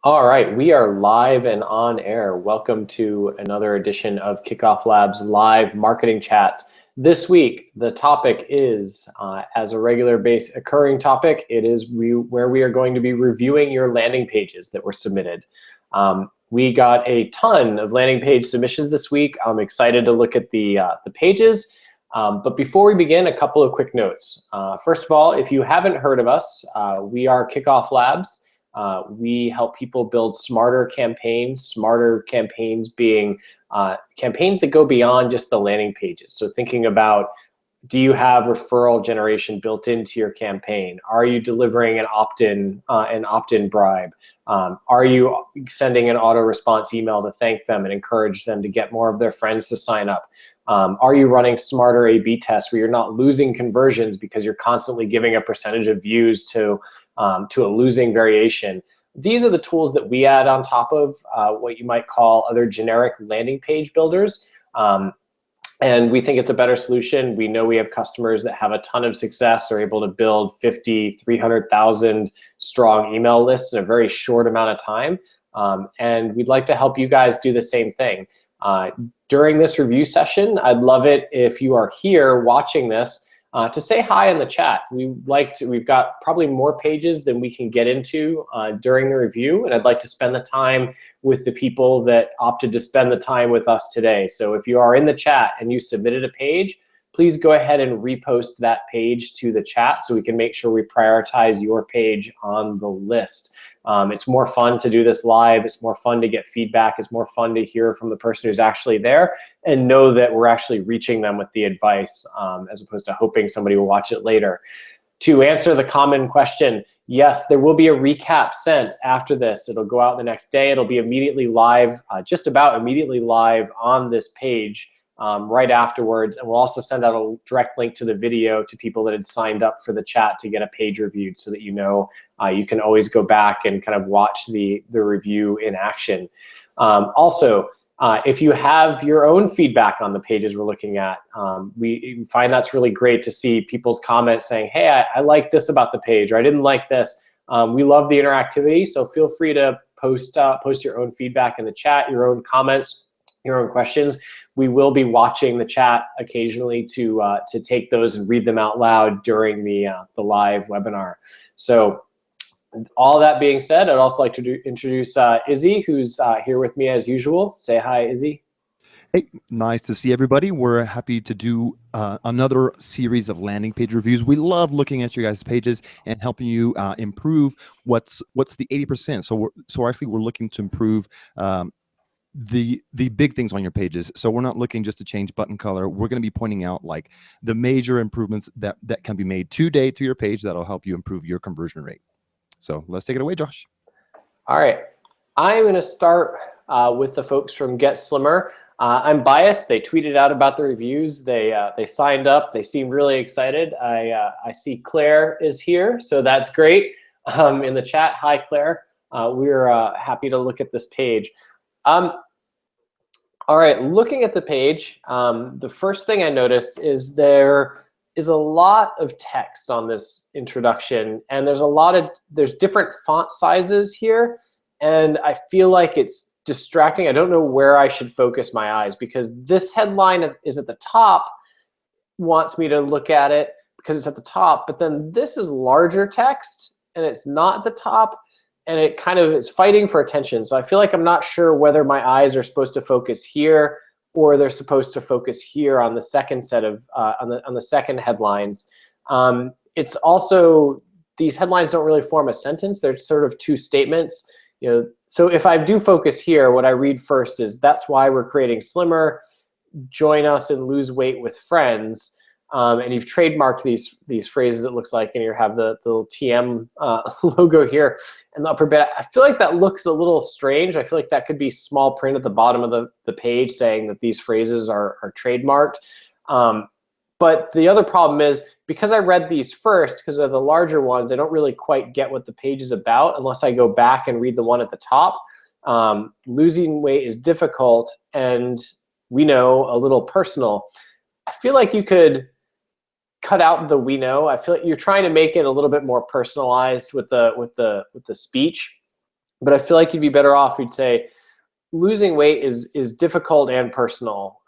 All right, we are live and on air. Welcome to another edition of Kickoff Labs live marketing chats. This week, the topic is, as a regular base occurring topic, it is where we are going to be reviewing your landing pages that were submitted. We got a ton of landing page submissions this week. I'm excited to look at the pages. But before we begin, a couple of quick notes. First of all, if you haven't heard of us, we are Kickoff Labs. We help people build smarter campaigns being campaigns that go beyond just the landing pages. So thinking about, do you have referral generation built into your campaign? Are you delivering an opt-in bribe? Are you sending an auto response email to thank them and encourage them to get more of their friends to sign up? Are you running smarter A/B tests where you're not losing conversions because you're constantly giving a percentage of views to a losing variation? These are the tools that we add on top of what you might call other generic landing page builders. And we think it's a better solution. We know we have customers that have a ton of success, are able to build 50, 300,000 strong email lists in a very short amount of time. And we'd like to help you guys do the same thing. During this review session, I'd love it if you are here watching this to say hi in the chat. We've got probably more pages than we can get into during the review, and I'd like to spend the time with the people that opted to spend the time with us today. So if you are in the chat and you submitted a page, please go ahead and repost that page to the chat so we can make sure we prioritize your page on the list. It's more fun to do this live. It's more fun to get feedback. It's more fun to hear from the person who's actually there and know that we're actually reaching them with the advice as opposed to hoping somebody will watch it later. To answer the common question, yes, there will be a recap sent after this. It'll go out the next day. It'll be immediately live, just about immediately live on this page right afterwards. And we'll also send out a direct link to the video to people that had signed up for the chat to get a page reviewed so that you know you can always go back and kind of watch the review in action. Also, if you have your own feedback on the pages we're looking at, we find that's really great to see people's comments saying, hey, I like this about the page, or I didn't like this. We love the interactivity, so feel free to post your own feedback in the chat, your own comments, your own questions. We will be watching the chat occasionally to take those and read them out loud during the live webinar. So all that being said, I'd also like to introduce Izzy, who's here with me as usual. Say hi, Izzy. Hey, nice to see everybody. We're happy to do another series of landing page reviews. We love looking at your guys' pages and helping you improve what's the 80%. So actually we're looking to improve the big things on your pages. So we're not looking just to change button color. We're going to be pointing out like the major improvements that can be made today to your page that'll help you improve your conversion rate. So let's take it away, Josh. All right, I'm going to start with the folks from Get Slimmer. I'm biased. They tweeted out about the reviews. They signed up. They seem really excited. I see Claire is here, so that's great. In the chat, hi Claire. We're happy to look at this page. All right, looking at the page, the first thing I noticed is there is a lot of text on this introduction, and there's different font sizes here, and I feel like it's distracting. I don't know where I should focus my eyes because this headline is at the top, wants me to look at it because it's at the top, but then this is larger text and it's not at the top, and it kind of is fighting for attention. So I feel like I'm not sure whether my eyes are supposed to focus here or they're supposed to focus here on the second set of on the second headlines. It's also, these headlines don't really form a sentence. They're sort of two statements. So if I do focus here, what I read first is, that's why we're creating Slimmer. Join us and lose weight with friends. And you've trademarked these phrases, it looks like, and you have the little TM logo here in the upper bit. I feel like that looks a little strange. I feel like that could be small print at the bottom of the page saying that these phrases are trademarked. But the other problem is, because I read these first, because they're the larger ones, I don't really quite get what the page is about unless I go back and read the one at the top. Losing weight is difficult, and we know a little personal. I feel like you could cut out the we know. I feel like you're trying to make it a little bit more personalized with the speech. But I feel like you'd be better off, you'd say, losing weight is difficult and personal.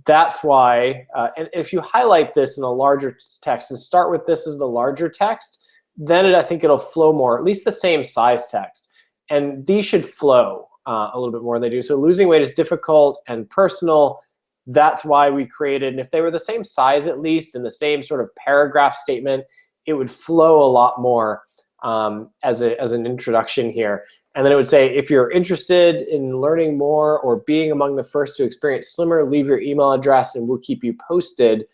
That's why, and if you highlight this in a larger text and start with this as the larger text, then I think it'll flow more, at least the same size text. And these should flow a little bit more than they do. So losing weight is difficult and personal. That's why we created, and if they were the same size at least, in the same sort of paragraph statement, it would flow a lot more as an introduction here. And then it would say, if you're interested in learning more or being among the first to experience Slimmer, leave your email address and we'll keep you posted.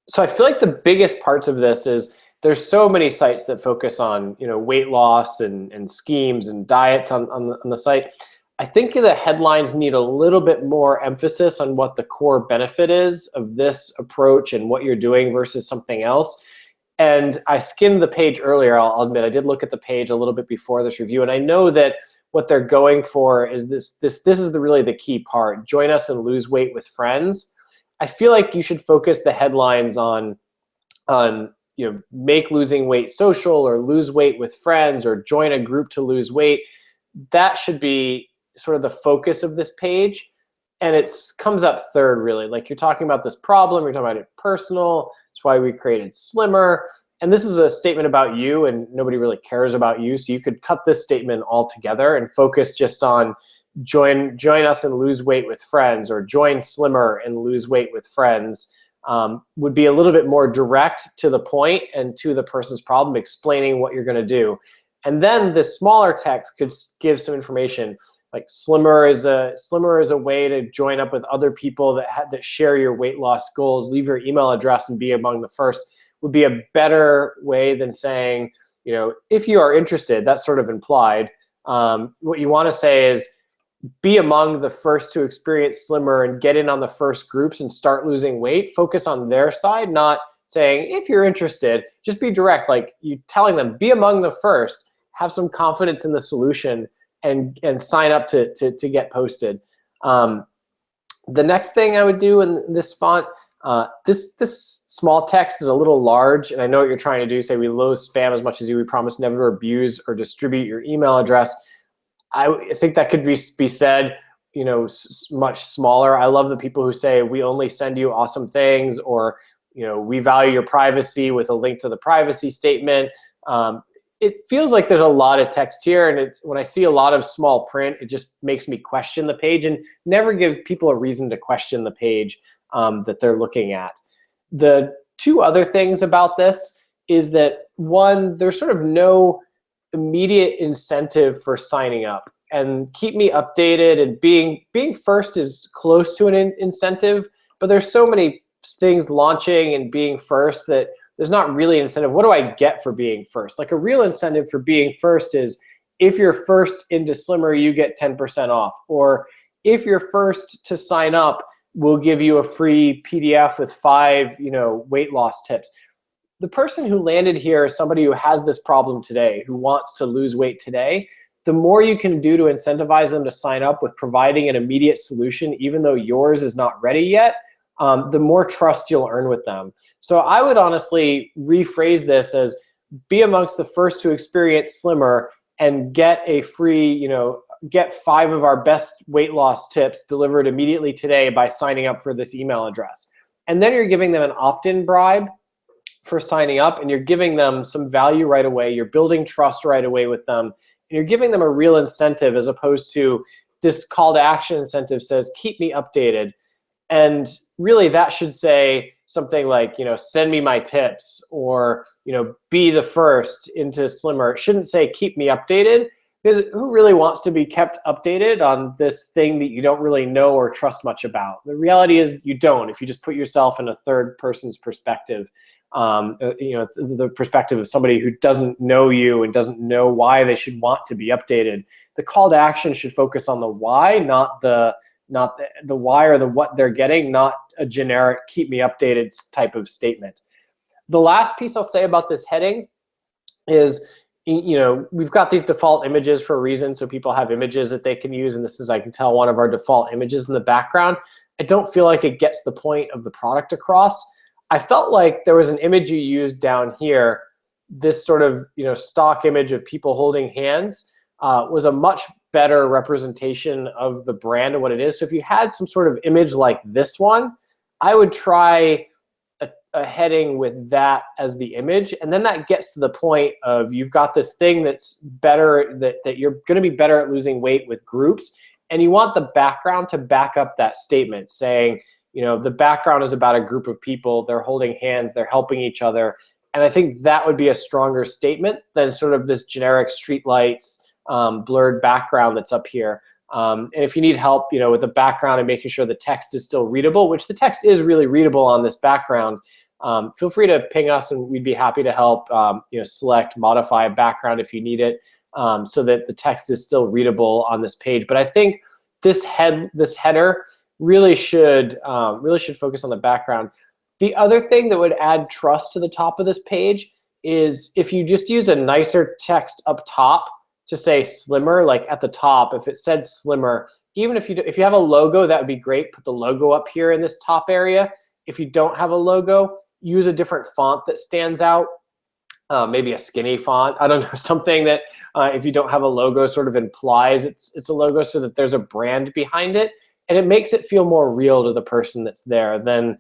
So I feel like the biggest parts of this is there's so many sites that focus on, you know, weight loss and schemes and diets on the site. I think the headlines need a little bit more emphasis on what the core benefit is of this approach and what you're doing versus something else. And I skimmed the page earlier, I'll admit, I did look at the page a little bit before this review, and I know that what they're going for is this is really the key part. Join us and lose weight with friends. I feel like you should focus the headlines on you know, make losing weight social, or lose weight with friends, or join a group to lose weight. That should be sort of the focus of this page. And it comes up third, really. Like, you're talking about this problem, you're talking about it personal. That's why we created Slimmer. And this is a statement about you, and nobody really cares about you. So you could cut this statement altogether and focus just on join us and lose weight with friends, or join Slimmer and lose weight with friends. Would be a little bit more direct to the point and to the person's problem, explaining what you're going to do. And then the smaller text could give some information. Like, Slimmer is a way to join up with other people that share your weight loss goals. Leave your email address and be among the first. Would be a better way than saying, you know, if you are interested. That's sort of implied. What you want to say is, be among the first to experience Slimmer and get in on the first groups and start losing weight. Focus on their side, not saying, if you're interested. Just be direct, like you telling them, be among the first. Have some confidence in the solution. And sign up to get posted. The next thing I would do in this font, this small text is a little large, and I know what you're trying to do. Say, we loathe spam as much as you. We promise never to abuse or distribute your email address. I think that could be said, you know, much smaller. I love the people who say, we only send you awesome things, or, you know, we value your privacy, with a link to the privacy statement. It feels like there's a lot of text here, and when I see a lot of small print, it just makes me question the page, and never give people a reason to question the page that they're looking at. The two other things about this is that, one, there's sort of no immediate incentive for signing up. And keep me updated and being first is close to an incentive, but there's so many things launching and being first that there's not really an incentive. What do I get for being first? Like, a real incentive for being first is, if you're first into Slimmer, you get 10% off. Or if you're first to sign up, we'll give you a free PDF with 5, you know, weight loss tips. The person who landed here is somebody who has this problem today, who wants to lose weight today. The more you can do to incentivize them to sign up with providing an immediate solution, even though yours is not ready yet, the more trust you'll earn with them. So I would honestly rephrase this as, be amongst the first to experience Slimmer and get a free, you know, get 5 of our best weight loss tips delivered immediately today by signing up for this email address. And then you're giving them an opt-in bribe for signing up, and you're giving them some value right away. You're building trust right away with them, and you're giving them a real incentive, as opposed to this call to action incentive says, keep me updated. And really, that should say something like, you know, send me my tips, or, you know, be the first into Slimmer. It shouldn't say, keep me updated, because who really wants to be kept updated on this thing that you don't really know or trust much about? The reality is you don't, if you just put yourself in a third person's perspective. You know, the perspective of somebody who doesn't know you and doesn't know why they should want to be updated. The call to action should focus on the why, not the why or the what they're getting, not a generic keep me updated type of statement. The last piece I'll say about this heading is, you know, we've got these default images for a reason, so people have images that they can use, and this is, I can tell, one of our default images in the background. I don't feel like it gets the point of the product across. I felt like there was an image you used down here this sort of stock image of people holding hands was a much better representation of the brand and what it is. So if you had some sort of image like this one, I would try a heading with that as the image, and then that gets to the point of you've got this thing that's better, that you're going to be better at losing weight with groups, and you want the background to back up that statement, saying, the background is about a group of people, they're holding hands, they're helping each other. And I think that would be a stronger statement than sort of this generic streetlights blurred background that's up here. And if you need help, with the background and making sure the text is still readable, which the text is really readable on this background, feel free to ping us and we'd be happy to help select, modify a background if you need it, so that the text is still readable on this page. But I think this header really should focus on the background. The other thing that would add trust to the top of this page is if you just use a nicer text up top to say slimmer, like at the top, if it said slimmer, even if you have a logo, that would be great. Put the logo up here in this top area. If you don't have a logo, use a different font that stands out, maybe a skinny font. I don't know, something that if you don't have a logo sort of implies it's a logo, so that there's a brand behind it, and it makes it feel more real to the person that's there than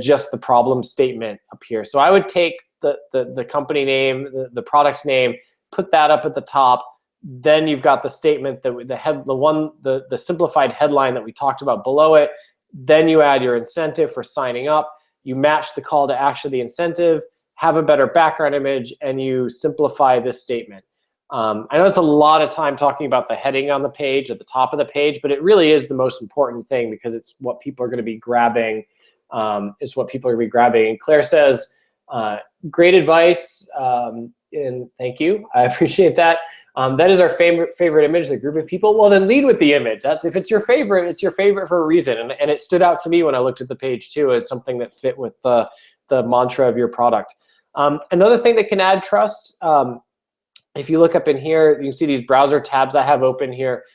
just the problem statement up here. So I would take the company name, the product name, put that up at the top. Then you've got the statement, the simplified headline that we talked about below it. Then you add your incentive for signing up. You match the call to action, the incentive, have a better background image, and you simplify this statement. I know it's a lot of time talking about the heading on the page, at the top of the page, but it really is the most important thing because it's what people are going to be grabbing. And Claire says, great advice, and thank you. I appreciate that. That is our favorite image, the group of people. Well, then lead with the image. If it's your favorite, it's your favorite for a reason. And it stood out to me when I looked at the page too as something that fit with the mantra of your product. Another thing that can add trust, if you look up in here, you can see these browser tabs I have open here.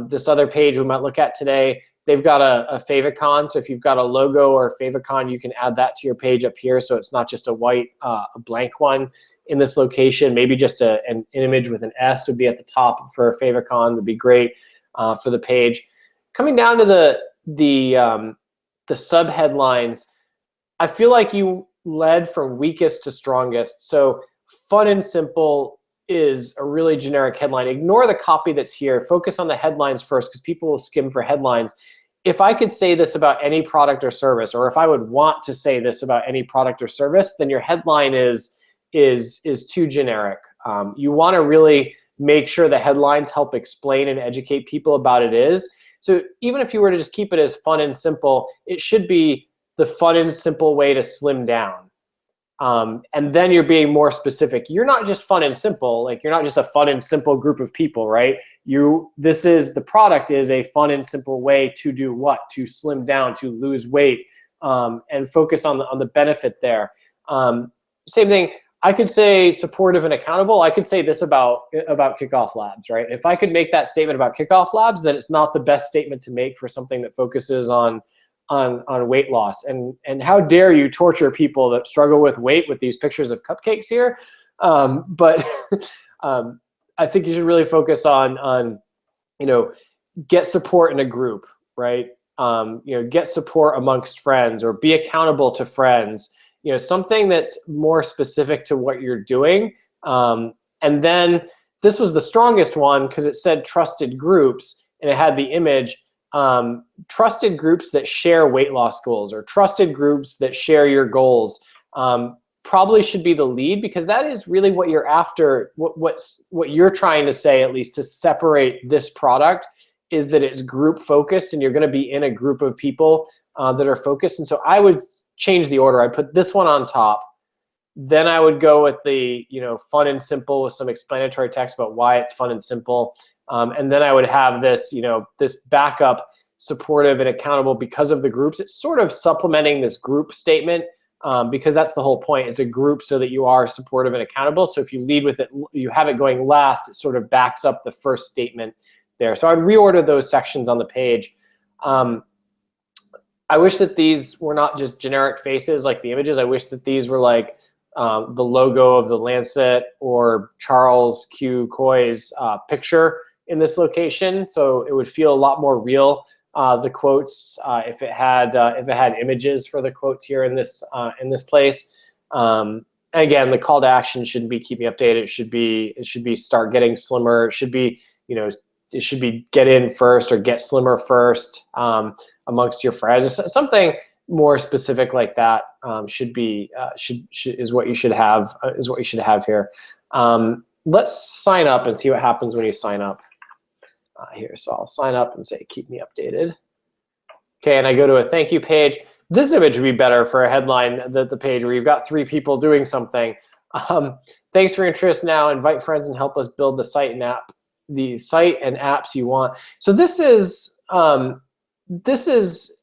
This other page we might look at today, they've got a favicon. So if you've got a logo or a favicon, you can add that to your page up here. So it's not just a white, a blank one in this location. Maybe just an image with an S would be at the top for a favicon, would be great for the page. Coming down to the sub headlines, I feel like you led from weakest to strongest. So fun and simple is a really generic headline. Ignore the copy that's here. Focus on the headlines first, because people will skim for headlines. If I could say this about any product or service, or if I would want to say this about any product or service, then your headline is too generic. You want to really make sure the headlines help explain and educate people about it is. So even if you were to just keep it as fun and simple, it should be the fun and simple way to slim down. And then you're being more specific. You're not just fun and simple, like you're not just a fun and simple group of people, right? The product is a fun and simple way to do what? To slim down, to lose weight, and focus on the benefit there. Same thing, I could say supportive and accountable. I could say this about KickoffLabs, right? If I could make that statement about KickoffLabs, then it's not the best statement to make for something that focuses on weight loss. And how dare you torture people that struggle with weight with these pictures of cupcakes here. But I think you should really focus on get support in a group, right? Get support amongst friends, or be accountable to friends. Something that's more specific to what you're doing. And then this was the strongest one because it said trusted groups, and it had the image. Trusted groups that share weight loss goals, or trusted groups that share your goals, probably should be the lead, because that is really what you're after. What you're trying to say, at least to separate this product, is that it's group focused, and you're going to be in a group of people that are focused. And so I would change the order. I put this one on top, then I would go with the fun and simple with some explanatory text about why it's fun and simple. And then I would have this, this backup, supportive and accountable because of the groups. It's sort of supplementing this group statement, because that's the whole point. It's a group so that you are supportive and accountable. So if you lead with it, you have it going last, it sort of backs up the first statement there. So I'd reorder those sections on the page. I wish that these were not just generic faces like the images. I wish that these were like the logo of the Lancet or Charles Q. Coy's picture in this location, so it would feel a lot more real. The quotes, if it had images for the quotes here in this place. Again, the call to action shouldn't be keep me updated. It should be start getting slimmer. It should be, it should be get in first or get slimmer first amongst your friends. Something more specific like that is what you should have here. Let's sign up and see what happens when you sign up here. So I'll sign up and say keep me updated. Okay, and I go to a thank you page. This image would be better for a headline, the page where you've got 3 people doing something. Thanks for your interest. Now invite friends and help us build the site and apps you want. So this is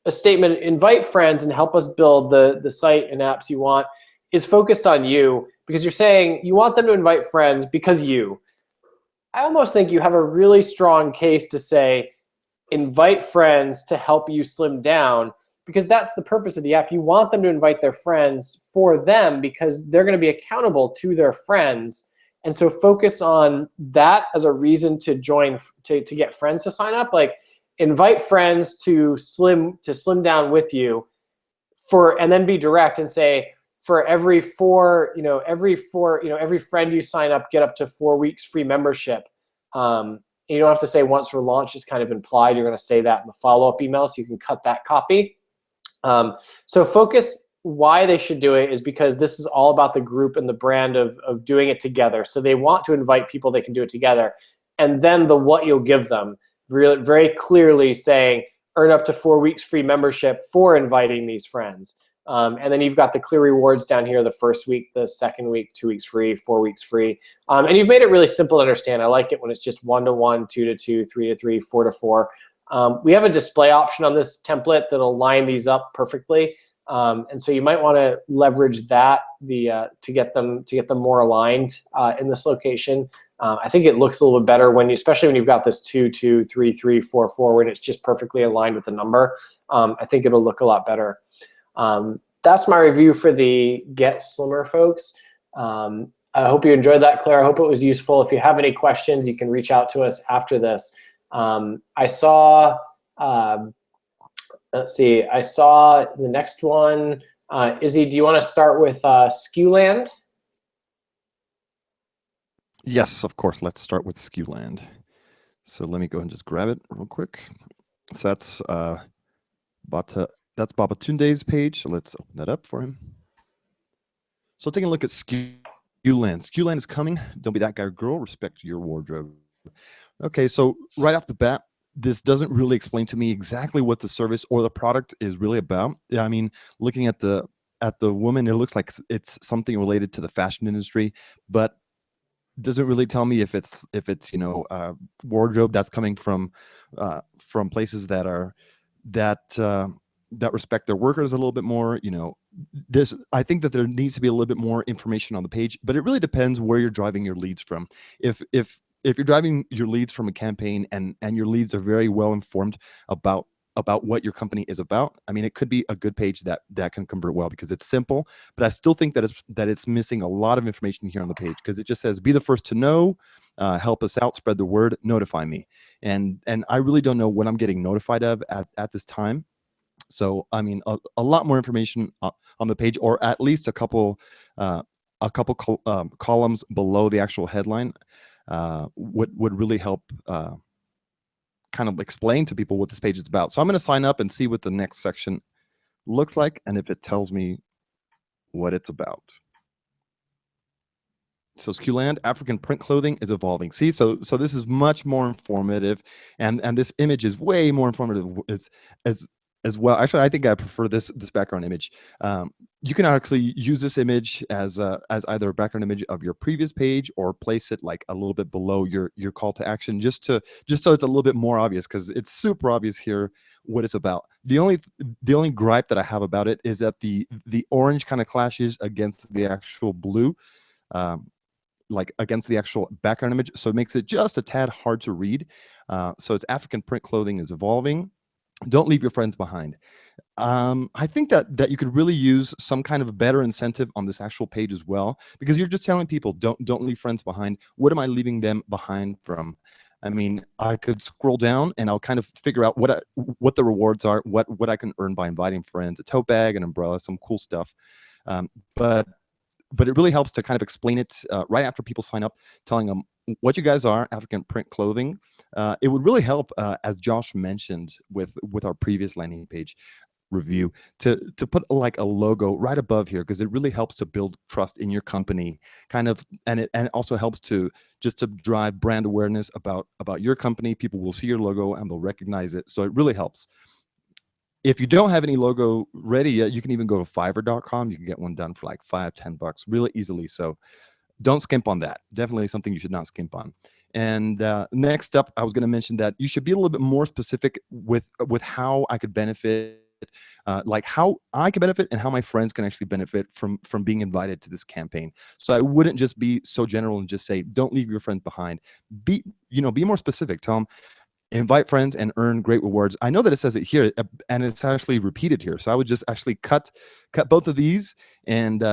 a statement, invite friends and help us build the site and apps you want, is focused on you, because you're saying you want them to invite friends because you. I almost think you have a really strong case to say invite friends to help you slim down, because that's the purpose of the app. You want them to invite their friends for them because they're going to be accountable to their friends. And so focus on that as a reason to join, to get friends to sign up. Like, invite friends to slim down with you, and then be direct and say, for every friend you sign up, get up to 4 weeks free membership. You don't have to say once for launch, it's kind of implied. You're going to say that in the follow-up email, so you can cut that copy. So focus why they should do it is because this is all about the group and the brand of doing it together. So they want to invite people they can do it together. And then the what you'll give them, really, very clearly saying, earn up to 4 weeks free membership for inviting these friends. And then you've got the clear rewards down here, the first week, the second week, 2 weeks free, 4 weeks free. And you've made it really simple to understand. I like it when it's just 1-to-1, 2-to-2, 3-to-3, 4-to-4. We have a display option on this template that'll line these up perfectly. And so you might want to leverage that to get them more aligned in this location. I think it looks a little bit better especially when you've got this 2, 2, 3, 3, 4, 4, when it's just perfectly aligned with the number. I think it'll look a lot better. That's my review for the Get Slimmer folks. I hope you enjoyed that, Claire. I hope it was useful. If you have any questions, you can reach out to us after this. I saw, let's see, I saw the next one. Izzy, do you want to start with SKUland? Yes, of course. Let's start with SKUland. So let me go and just grab it real quick. So that's Babatunde's page. So let's open that up for him. So taking a look at SKUland. SKUland is coming. Don't be that guy or girl. Respect your wardrobe. Okay, so right off the bat, this doesn't really explain to me exactly what the service or the product is really about. I mean, looking at the woman, it looks like it's something related to the fashion industry, but doesn't really tell me if it's wardrobe that's coming from places that respect their workers a little bit more. I think that there needs to be a little bit more information on the page, but it really depends where you're driving your leads from. If you're driving your leads from a campaign and your leads are very well informed about what your company is about, I mean, it could be a good page that can convert well because it's simple. But I still think that it's missing a lot of information here on the page, because it just says, be the first to know, help us out, spread the word, notify me. And I really don't know what I'm getting notified of at this time. So, I mean, a lot more information on the page, or at least a couple columns below the actual headline would really help kind of explain to people what this page is about. So I'm going to sign up and see what the next section looks like, and if it tells me what it's about. So SKUland, African print clothing is evolving. See, so this is much more informative, and this image is way more informative as well. Actually, I think I prefer this background image. You can actually use this image as either a background image of your previous page, or place it like a little bit below your call to action, just so it's a little bit more obvious, because it's super obvious here what it's about. The only gripe that I have about it is that the orange kind of clashes against the actual blue, like against the actual background image, so it makes it just a tad hard to read. So it's African print clothing is evolving. Don't leave your friends behind. I think that you could really use some kind of a better incentive on this actual page as well, because you're just telling people don't leave friends behind. What am I leaving them behind from? I mean, I could scroll down and I'll kind of figure out what the rewards are, what I can earn by inviting friends, a tote bag, an umbrella, some cool stuff. Um, but but it really helps to kind of explain it right after people sign up, telling them what you guys are, African print clothing. It would really help, as Josh mentioned with our previous landing page review, to put like a logo right above here, because it really helps to build trust in your company, kind of, and it also helps to just to drive brand awareness about your company. People will see your logo and they'll recognize it, so it really helps. If you don't have any logo ready yet, you can even go to fiverr.com. You can get one done for like $5-10 really easily. So don't skimp on that. Definitely something you should not skimp on. And next up, I was going to mention that you should be a little bit more specific with how I could benefit, like how I can benefit and how my friends can actually benefit from being invited to this campaign. So I wouldn't just be so general and just say, don't leave your friends behind. Be more specific. Tell them, invite friends and earn great rewards. I know that it says it here, and it's actually repeated here. So I would just actually cut both of these and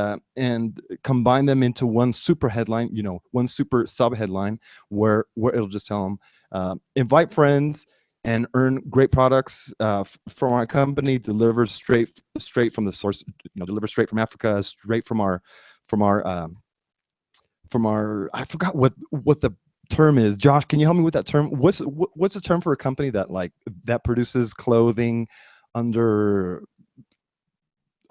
combine them into one super headline, one super sub headline, where it'll just tell them, invite friends and earn great products from our company, delivered straight from the source, delivered straight from Africa, straight from our I forgot what the term is. Josh, can you help me with that term? What's the term for a company that produces clothing under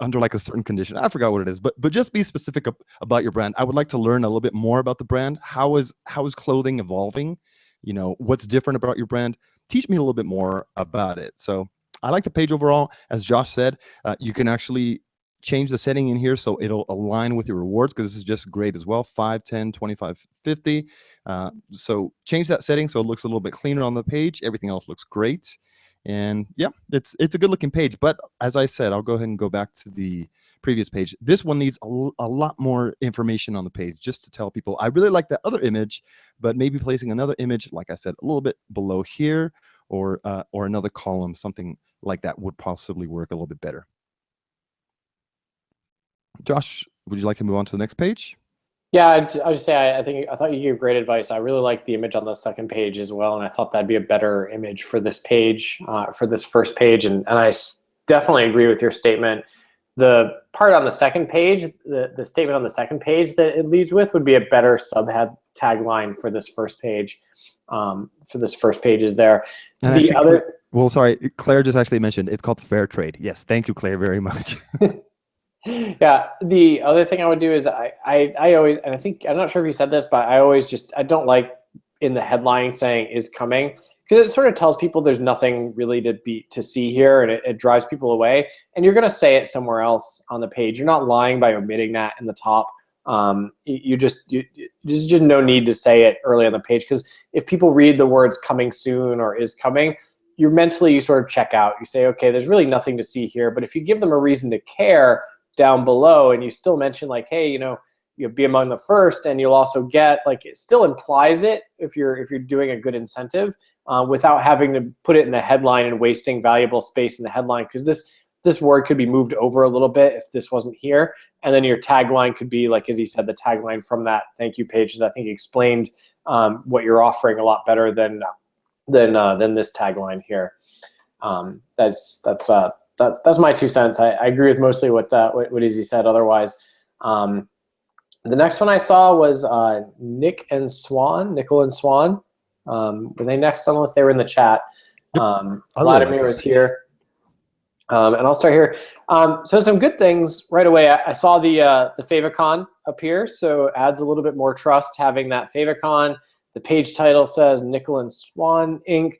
like a certain condition? I forgot what it is, but just be specific about your brand. I would like to learn a little bit more about the brand. How is clothing evolving? What's different about your brand? Teach me a little bit more about it. So I like the page overall. As Josh said, you can actually change the setting in here so it'll align with your rewards, because this is just great as well. 5, 10, 25, 50. So change that setting so it looks a little bit cleaner on the page. Everything else looks great. And yeah, it's a good looking page. But as I said, I'll go ahead and go back to the previous page. This one needs a lot more information on the page, just to tell people, I really like that other image, but maybe placing another image, like I said, a little bit below here, or another column, something like that would possibly work a little bit better. Josh, would you like to move on to the next page? Yeah, I'll just say I thought you gave great advice. I really like the image on the second page as well, and I thought that'd be a better image for this page, for this first page. And I definitely agree with your statement. The part on the second page, the statement on the second page that it leads with would be a better subhead tagline for this first page. Is there. And the other. Well, sorry, Claire just actually mentioned it's called Fair Trade. Yes, thank you, Claire, very much. Yeah, the other thing I would do is I always, and I think, I'm not sure if you said this, but I don't like in the headline saying is coming, because it sort of tells people there's nothing really to see here, and it drives people away. And you're going to say it somewhere else on the page. You're not lying by omitting that in the top. There's just no need to say it early on the page, because if people read the words coming soon or is coming, you sort of check out. You say, okay, there's really nothing to see here. But if you give them a reason to care down below, and you still mention like, hey, you'll be among the first, and you'll also get, like, it still implies it if you're doing a good incentive, without having to put it in the headline and wasting valuable space in the headline, because this word could be moved over a little bit if this wasn't here, and then your tagline could be, like, as he said, the tagline from that thank you page that I think explained what you're offering a lot better than this tagline here. That's my 2 cents. I agree with mostly what Izzy said. Otherwise, the next one I saw was Nickel and Swan. Were they next on the list? They were in the chat. Vladimir was here. And I'll start here. So some good things right away. I saw the favicon appear, so it adds a little bit more trust having that favicon. The page title says Nickel and Swan Inc.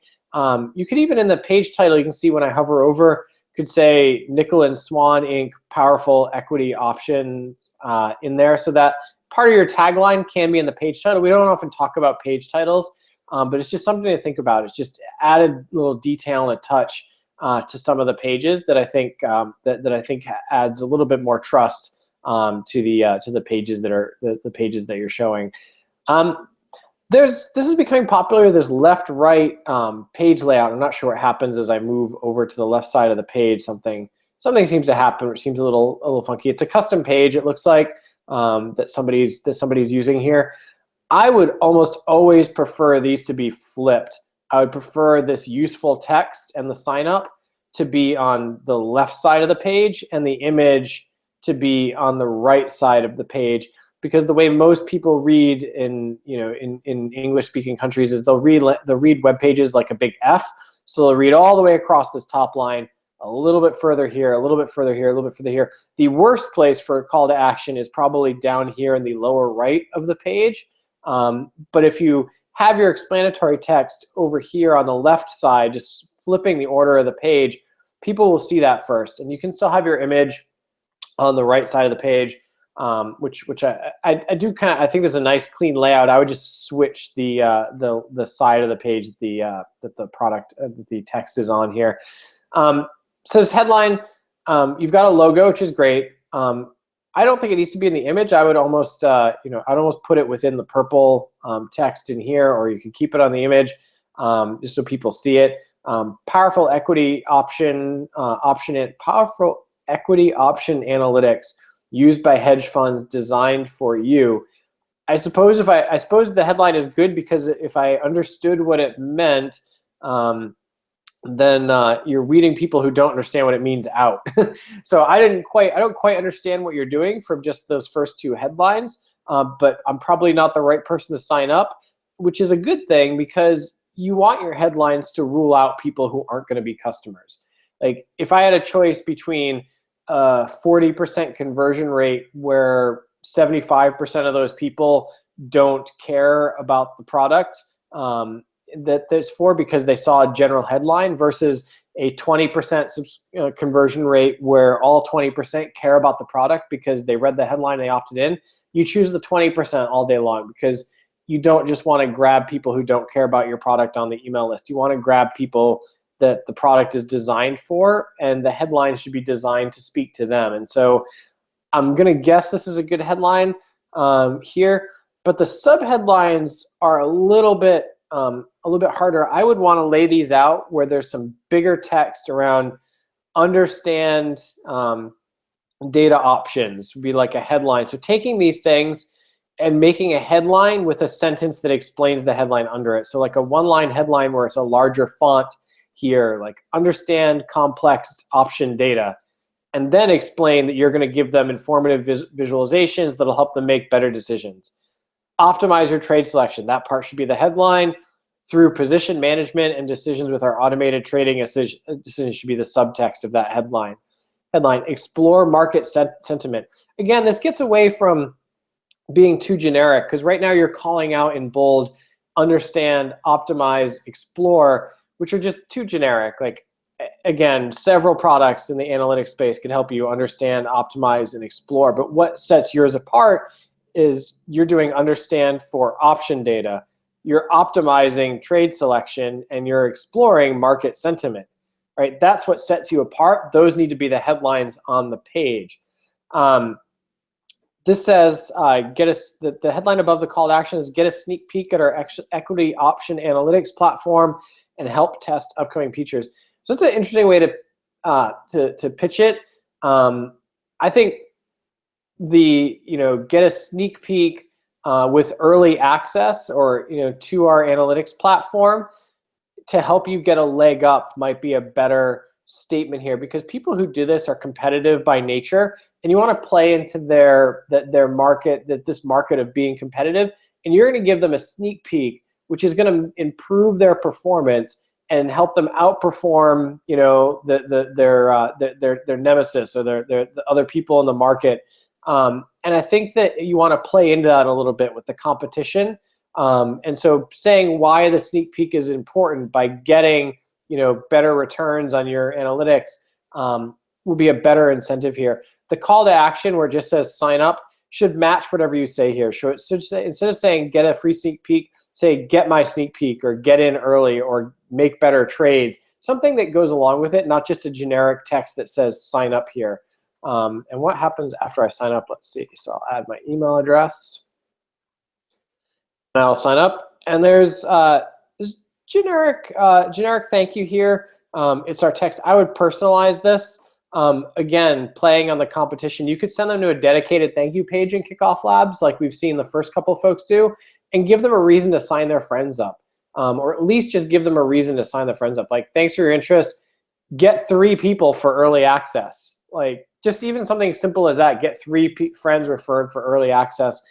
You could even, in the page title, you can see when I hover over, could say Nickel and Swan Inc. Powerful Equity Option in there, so that part of your tagline can be in the page title. We don't often talk about page titles, but it's just something to think about. It's just added little detail and a touch to some of the pages that I think that I think adds a little bit more trust to the pages that are the pages that you're showing. This is becoming popular, this left-right page layout. I'm not sure what happens as I move over to the left side of the page. Something something seems to happen, which seems a little funky. It's a custom page. It looks like that somebody's using here. I would almost always prefer these to be flipped. I would prefer this useful text and the sign up to be on the left side of the page and the image to be on the right side of the page, because the way most people read in English speaking countries is they'll read web pages like a big F. So they'll read all the way across this top line, a little bit further here, a little bit further here, a little bit further here. The worst place for a call to action is probably down here in the lower right of the page. But if you have your explanatory text over here on the left side, just flipping the order of the page, people will see that first. And you can still have your image on the right side of the page, which I do I think is a nice clean layout. I would just switch the side of the page that the text is on here. So this headline, you've got a logo, which is great. I don't think it needs to be in the image. I would almost, I'd almost put it within the purple text in here, or you can keep it on the image just so people see it. Powerful equity option, powerful equity option analytics used by hedge funds, designed for you. I suppose the headline is good because if I understood what it meant, then you're weeding people who don't understand what it means out. So I don't quite understand what you're doing from just those first two headlines, but I'm probably not the right person to sign up, which is a good thing because you want your headlines to rule out people who aren't going to be customers. Like if I had a choice between a 40% conversion rate where 75% of those people don't care about the product that there's for because they saw a general headline, versus a 20% conversion rate where all 20% care about the product because they read the headline, they opted in, you choose the 20% all day long, because you don't just want to grab people who don't care about your product on the email list. You want to grab people that the product is designed for, and the headline should be designed to speak to them. And so I'm going to guess this is a good headline here, but the subheadlines are a little bit harder. I would want to lay these out where there's some bigger text around understand data options would be like a headline. So taking these things and making a headline with a sentence that explains the headline under it. So like a one-line headline where it's a larger font here, like understand complex option data, and then explain that you're going to give them informative visualizations that'll help them make better decisions. Optimize your trade selection. That part should be the headline. Through position management and decisions with our automated trading decisions should be the subtext of that headline. Explore market sentiment. Again, this gets away from being too generic, because right now you're calling out in bold, understand, optimize, explore, which are just too generic. Like, again, several products in the analytics space can help you understand, optimize, and explore. But what sets yours apart is you're doing understand for option data, you're optimizing trade selection, and you're exploring market sentiment, right? That's what sets you apart. Those need to be the headlines on the page. This says, the headline above the call to action is get a sneak peek at our equity option analytics platform and help test upcoming features. So it's an interesting way to pitch it. I think get a sneak peek with early access or to our analytics platform to help you get a leg up might be a better statement here, because people who do this are competitive by nature, and you want to play into their market, this market of being competitive, and you're going to give them a sneak peek, which is going to improve their performance and help them outperform their nemesis or the other people in the market. And I think that you want to play into that a little bit with the competition. And so saying why the sneak peek is important by getting better returns on your analytics will be a better incentive here. The call to action where it just says sign up should match whatever you say here. So instead of saying get a free sneak peek, say get my sneak peek or get in early or make better trades. Something that goes along with it, not just a generic text that says sign up here. And what happens after I sign up? Let's see. So I'll add my email address. And I'll sign up. And there's this generic thank you here. It's our text. I would personalize this Again, playing on the competition, you could send them to a dedicated thank you page in Kickoff Labs, like we've seen the first couple folks do, and give them a reason to sign their friends up, or at least just give them a reason to sign their friends up. Like, thanks for your interest. Get 3 people for early access. Like, just even something simple as that. Get 3 friends referred for early access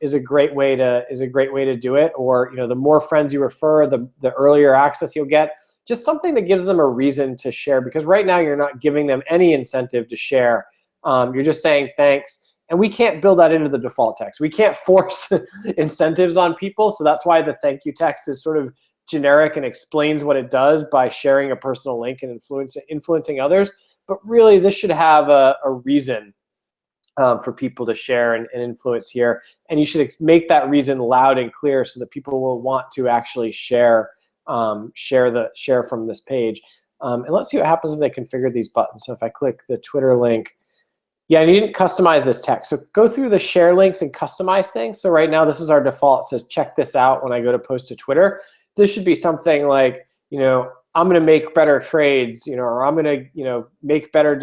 is a great way to do it. Or, you know, the more friends you refer, the earlier access you'll get. Just something that gives them a reason to share, because right now you're not giving them any incentive to share. You're just saying thanks. And we can't build that into the default text. We can't force incentives on people. So that's why the thank you text is sort of generic and explains what it does by sharing a personal link and influencing others. But really, this should have a reason for people to share and influence here. And you should make that reason loud and clear so that people will want to actually share from this page. And let's see what happens if they configure these buttons. So if I click the Twitter link, yeah, and you didn't customize this text. So go through the share links and customize things. So right now, this is our default. It says, check this out when I go to post to Twitter. This should be something like, you know, I'm going to make better trades, you know, or I'm going to, you know, make better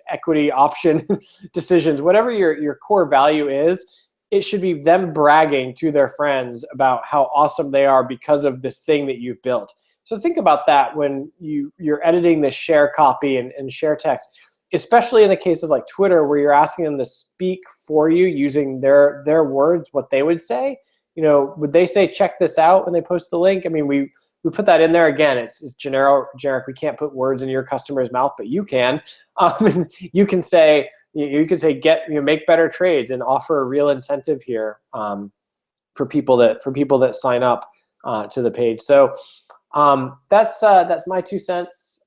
equity option decisions. Whatever your core value is, it should be them bragging to their friends about how awesome they are because of this thing that you've built. So think about that when you're editing the share copy and share text, especially in the case of like Twitter, where you're asking them to speak for you using their words, what they would say. You know, would they say, check this out when they post the link? I mean, we put that in there. Again, it's generic. We can't put words in your customer's mouth, but you can. You can say, make better trades and offer a real incentive here for people that sign up to the page. So that's my 2 cents.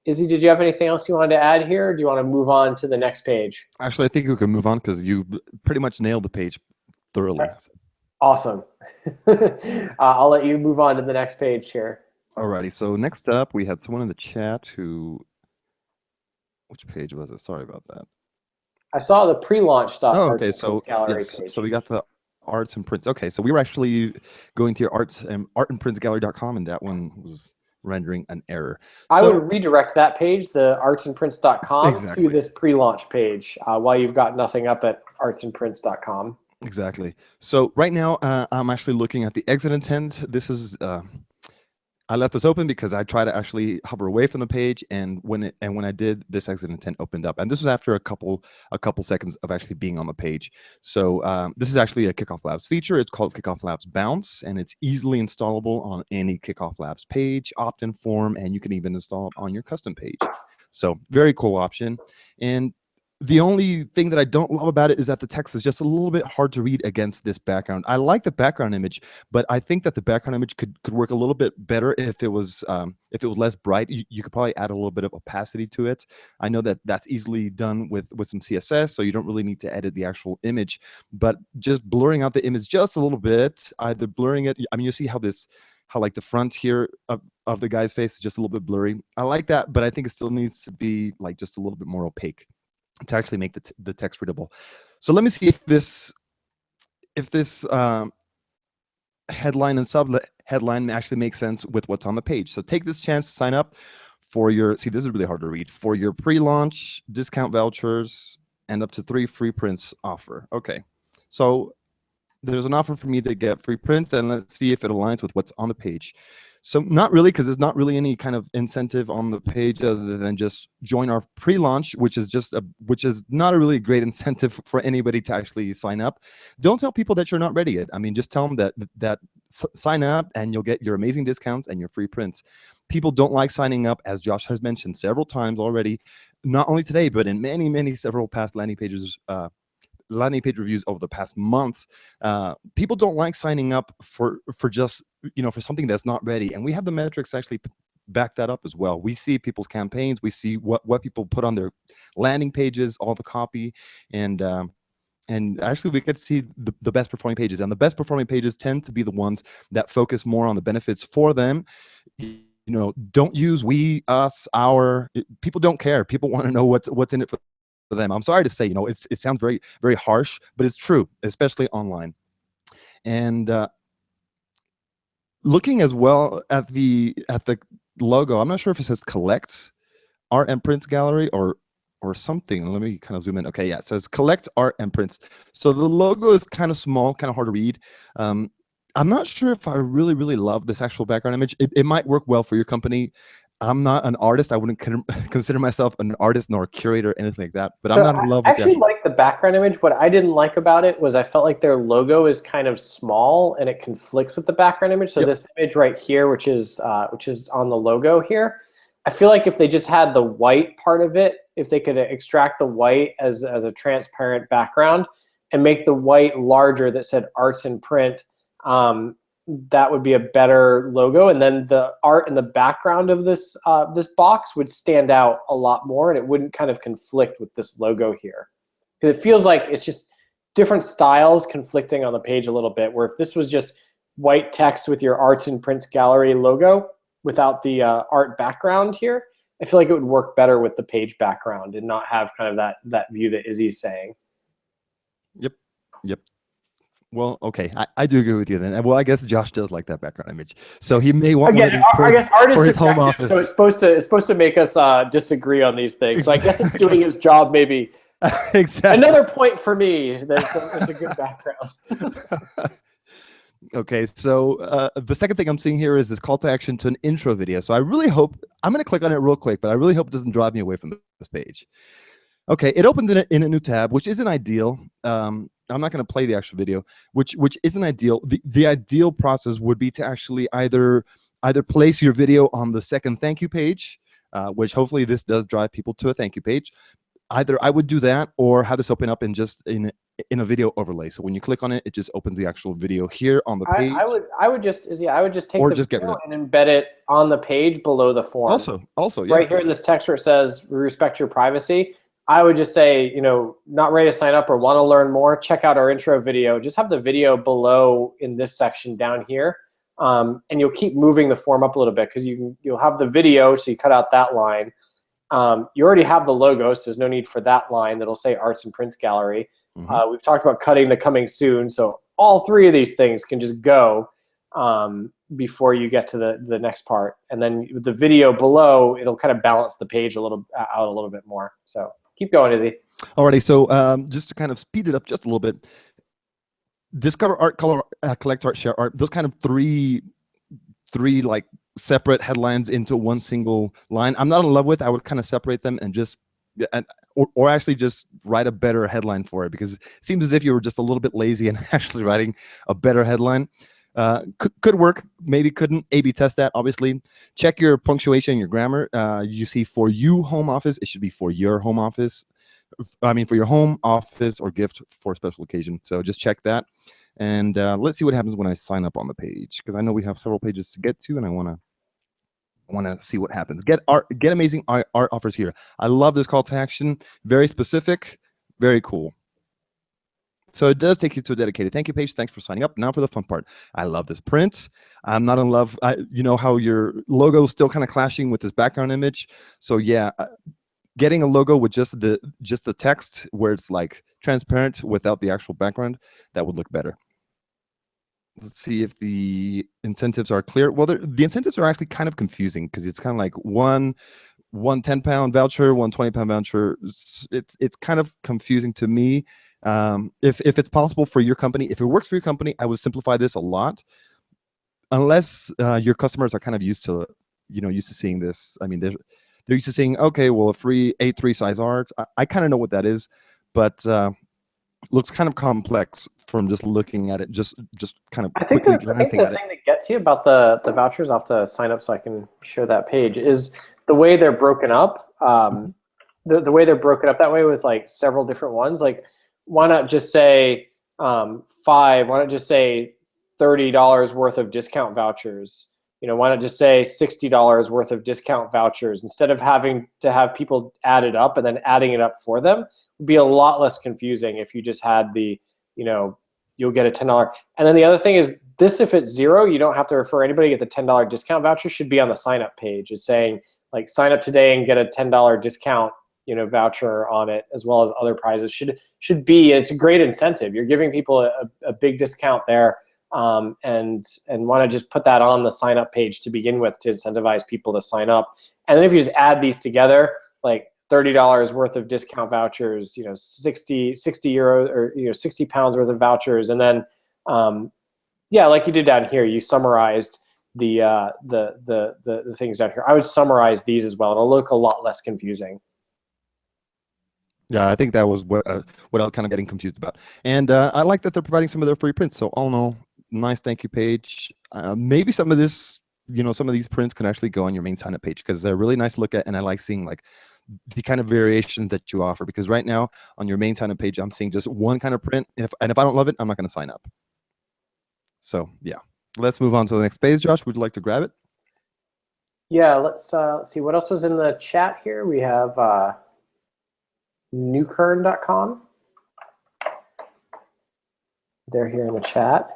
Izzy, did you have anything else you wanted to add here, or do you want to move on to the next page? Actually, I think we can move on because you pretty much nailed the page thoroughly. Awesome. I'll let you move on to the next page here. Alrighty, so next up, we had someone in the chat who, which page was it? Sorry about that. I saw the pre-launch stuff. Oh, okay, so yes, so we got the arts and prints. Okay, so we were actually going to your art and printsgallery.com, and that one was rendering an error. I would redirect that page, the artsandprints.com, exactly, to this pre-launch page while you've got nothing up at artsandprints.com. Exactly. So right now, I'm actually looking at the exit intent. This is I left this open because I tried to actually hover away from the page, and when I did, this exit intent opened up, and this was after a couple seconds of actually being on the page. So this is actually a Kickoff Labs feature. It's called Kickoff Labs Bounce, and it's easily installable on any Kickoff Labs page, opt-in form, and you can even install it on your custom page. So very cool option. And the only thing that I don't love about it is that the text is just a little bit hard to read against this background. I like the background image, but I think that the background image could work a little bit better if it was less bright. You could probably add a little bit of opacity to it. I know that that's easily done with some CSS, so you don't really need to edit the actual image, but just blurring out the image just a little bit, either blurring it. I mean, you see how like the front here of the guy's face is just a little bit blurry. I like that, but I think it still needs to be like just a little bit more opaque to actually make the text readable. So let me see if this headline and sub-headline actually makes sense with what's on the page. So take this chance to sign up for your, see, this is really hard to read, for your pre-launch discount vouchers and up to 3 free prints offer. Okay, so there's an offer for me to get free prints, and let's see if it aligns with what's on the page. So not really, because there's not really any kind of incentive on the page other than just join our pre-launch, which is not a really great incentive for anybody to actually sign up. Don't tell people that you're not ready yet. I mean, just tell them that sign up and you'll get your amazing discounts and your free prints. People don't like signing up, as Josh has mentioned several times already, not only today, but in several past landing page reviews over the past months. People don't like signing up for just, for something that's not ready, and we have the metrics actually back that up as well. We see people's campaigns, we see what people put on their landing pages, all the copy, and actually we get to see the best performing pages, and the best performing pages tend to be the ones that focus more on the benefits for them. Don't use we, us, our. People don't care. People want to know what's in it for them. I'm sorry to say, it sounds very, very harsh, but it's true, especially online. And looking as well at the logo, I'm not sure if it says collect art and prints gallery or something. Let me kind of zoom in. Okay, yeah, it says collect art and prints. So the logo is kind of small, kind of hard to read. I'm not sure if I really love this actual background image. It might work well for your company. I'm not an artist. I wouldn't consider myself an artist nor a curator or anything like that. But I'm So not in I love with actually that. like the background image. What I didn't like about it was I felt like their logo is kind of small and it conflicts with the background image. So Yep. this image right here, which is on the logo here, I feel like if they just had the white part of it, if they could extract the white as a transparent background and make the white larger that said arts and print, that would be a better logo. And then the art in the background of this this box would stand out a lot more, and it wouldn't kind of conflict with this logo here. Because it feels like it's just different styles conflicting on the page a little bit, where if this was just white text with your arts and prints gallery logo without the art background here, I feel like it would work better with the page background and not have kind of that view that Izzy's saying. Yep. Well, okay, I do agree with you then. Well, I guess Josh does like that background image, so he may want one of Again, these I guess art is for his home subjective, office. so it's supposed to make us disagree on these things. So I guess it's doing its job, maybe. Exactly. Another point for me. There's a good background. Okay, so the second thing I'm seeing here is this call to action to an intro video. So I really hope, I'm going to click on it real quick, but I really hope it doesn't drive me away from this page. Okay, it opens in a new tab, which isn't ideal. I'm not going to play the actual video, which isn't ideal. The ideal process would be to actually either place your video on the second thank you page, which hopefully this does drive people to a thank you page. Either I would do that or have this open up in a video overlay. So when you click on it, it just opens the actual video here on the page. I would just take or the just get rid video of it. and embed it on the page below the form. Also, yeah. Right here in this text where it says we respect your privacy, I would just say, not ready to sign up or want to learn more, check out our intro video. Just have the video below in this section down here. And you'll keep moving the form up a little bit because you'll have the video, so you cut out that line. You already have the logo, so there's no need for that line that'll say Arts and Prints Gallery. We've talked about cutting the coming soon, so all three of these things can just go before you get to the next part. And then with the video below, it'll kind of balance the page out a little bit more. So keep going, Izzy. Alrighty, so just to kind of speed it up just a little bit, discover art, color, collect art, share art. Those kind of three like separate headlines into one single line. I'm not in love with. I would kind of separate them and just or actually just write a better headline for it, because it seems as if you were just a little bit lazy and actually writing a better headline. Could work, maybe couldn't. A/B test that, obviously. Check your punctuation, your grammar. You see for you home office, it should be for your home office. I mean, for your home office or gift for a special occasion. So just check that. And let's see what happens when I sign up on the page, because I know we have several pages to get to, and I want to see what happens. Get amazing art offers here. I love this call to action. Very specific, very cool. So it does take you to a dedicated thank you page. Thanks for signing up. Now for the fun part. I love this print. I'm not in love. You know how your logo is still kind of clashing with this background image. So yeah, getting a logo with just the text where it's like transparent without the actual background, that would look better. Let's see if the incentives are clear. Well, the incentives are actually kind of confusing, because it's kind of like one 10-pound voucher, one 20-pound voucher. It's kind of confusing to me. If it's possible for your company, if it works for your company, I would simplify this a lot. Unless your customers are kind of used to seeing this. I mean, they're used to seeing, okay, well, a free A3 size art. I kind of know what that is, but looks kind of complex from just looking at it, just kind of quickly glancing at it. I think the thing that gets you about the vouchers, I'll have to sign up so I can share that page, is the way they're broken up. The way they're broken up that way with like several different ones. Like, why not just say why not just say $30 worth of discount vouchers? Why not just say $60 worth of discount vouchers, instead of having to have people add it up and then adding it up for them? Would be a lot less confusing if you just had the, you'll get a $10. And then the other thing is this, if it's zero, you don't have to refer anybody to get the $10 discount voucher. Should be on the sign up page. It's saying like sign up today and get a $10 discount, voucher on it, as well as other prizes. Should be, it's a great incentive. You're giving people a big discount there. and want to just put that on the sign up page to begin with to incentivize people to sign up. And then if you just add these together, like $30 worth of discount vouchers, 60 euros or 60 pounds worth of vouchers, and then yeah, like you did down here, you summarized the things down here. I would summarize these as well. It'll look a lot less confusing. Yeah, I think that was what I was kind of getting confused about. And I like that they're providing some of their free prints. So all in all, nice thank you page. Maybe some of this, some of these prints can actually go on your main sign up page because they're really nice to look at, and I like seeing like the kind of variation that you offer, because right now on your main sign up page, I'm seeing just one kind of print, and if I don't love it, I'm not going to sign up. So yeah, let's move on to the next page. Josh, would you like to grab it? Yeah, let's see what else was in the chat here. We have newkern.com. They're here in the chat.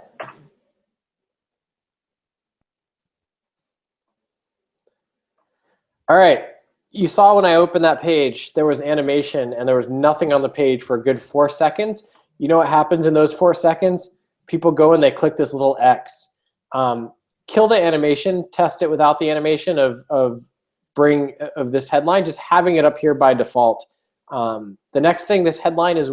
All right, you saw when I opened that page, there was animation and there was nothing on the page for a good 4 seconds. You know what happens in those 4 seconds? People go and they click this little X. Kill the animation, test it without the animation of this headline, just having it up here by default. The next thing, this headline is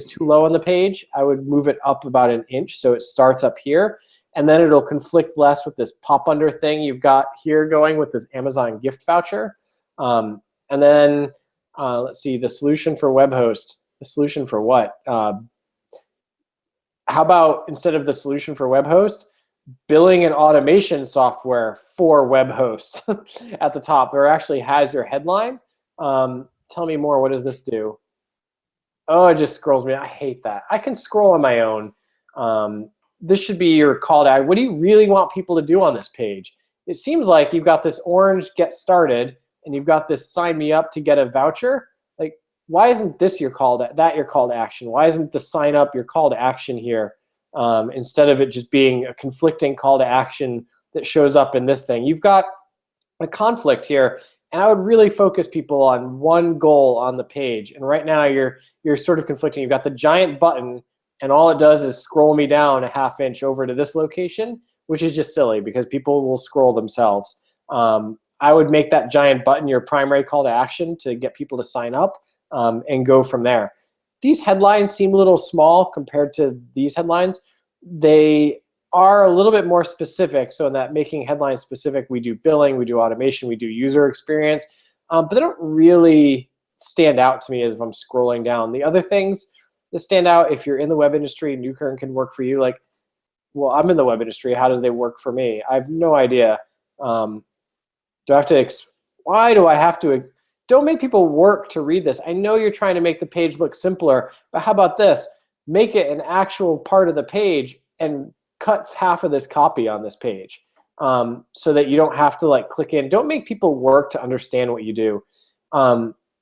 too low on the page. I would move it up about an inch so it starts up here, and then it'll conflict less with this pop under thing you've got here going with this Amazon gift voucher. And then let's see, the solution for web host. The solution for what? How about instead of the solution for web host, billing and automation software for web hosts at the top, where it actually has your headline. Tell me more. What does this do? Oh, it just scrolls me. I hate that. I can scroll on my own. This should be your call to action. What do you really want people to do on this page? It seems like you've got this orange get started and you've got this sign me up to get a voucher. Like, why isn't this your call to action? Why isn't the sign up your call to action here? Instead of it just being a conflicting call to action that shows up in this thing. You've got a conflict here, and I would really focus people on one goal on the page. And right now you're sort of conflicting. You've got the giant button, and all it does is scroll me down a ½ inch over to this location, which is just silly because people will scroll themselves. I would make that giant button your primary call to action to get people to sign up and go from there. These headlines seem a little small compared to these headlines. They are a little bit more specific. So in that making headlines specific, we do billing, we do automation, we do user experience, but they don't really stand out to me as if I'm scrolling down. The other things that stand out, if you're in the web industry, Newkern can work for you. Like, well, I'm in the web industry. How do they work for me? I have no idea. Why do I have to? Don't make people work to read this. I know you're trying to make the page look simpler, but how about this? Make it an actual part of the page and cut half of this copy on this page so that you don't have to like click in. Don't make people work to understand what you do.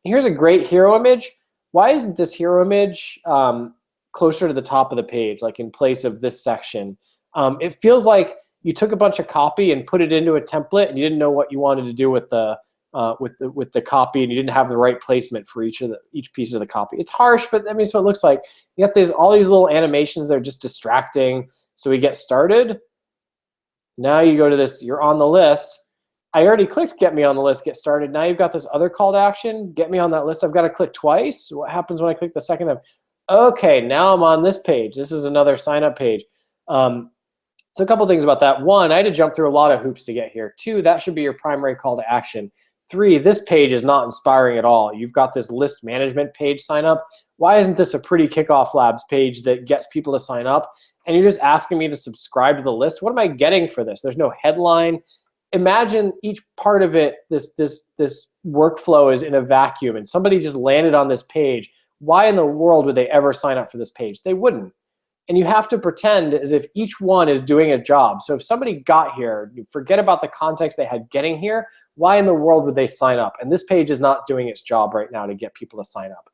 Here's a great hero image. Why isn't this hero image closer to the top of the page, like in place of this section? It feels like you took a bunch of copy and put it into a template, and you didn't know what you wanted to do with the copy, and you didn't have the right placement for each piece of the copy. It's harsh, but that means what it looks like. You got all these little animations that are just distracting. So we get started. Now you go to this, you're on the list. I already clicked get me on the list, get started. Now you've got this other call to action, get me on that list. I've got to click twice. What happens when I click the second time? Okay, now I'm on this page. This is another sign up page. So a couple things about that. One, I had to jump through a lot of hoops to get here. Two, that should be your primary call to action. Three, this page is not inspiring at all. You've got this list management page sign up. Why isn't this a pretty KickoffLabs page that gets people to sign up? And you're just asking me to subscribe to the list. What am I getting for this? There's no headline. Imagine each part of it, this workflow is in a vacuum and somebody just landed on this page. Why in the world would they ever sign up for this page? They wouldn't. And you have to pretend as if each one is doing a job. So if somebody got here, forget about the context they had getting here. Why in the world would they sign up? And this page is not doing its job right now to get people to sign up.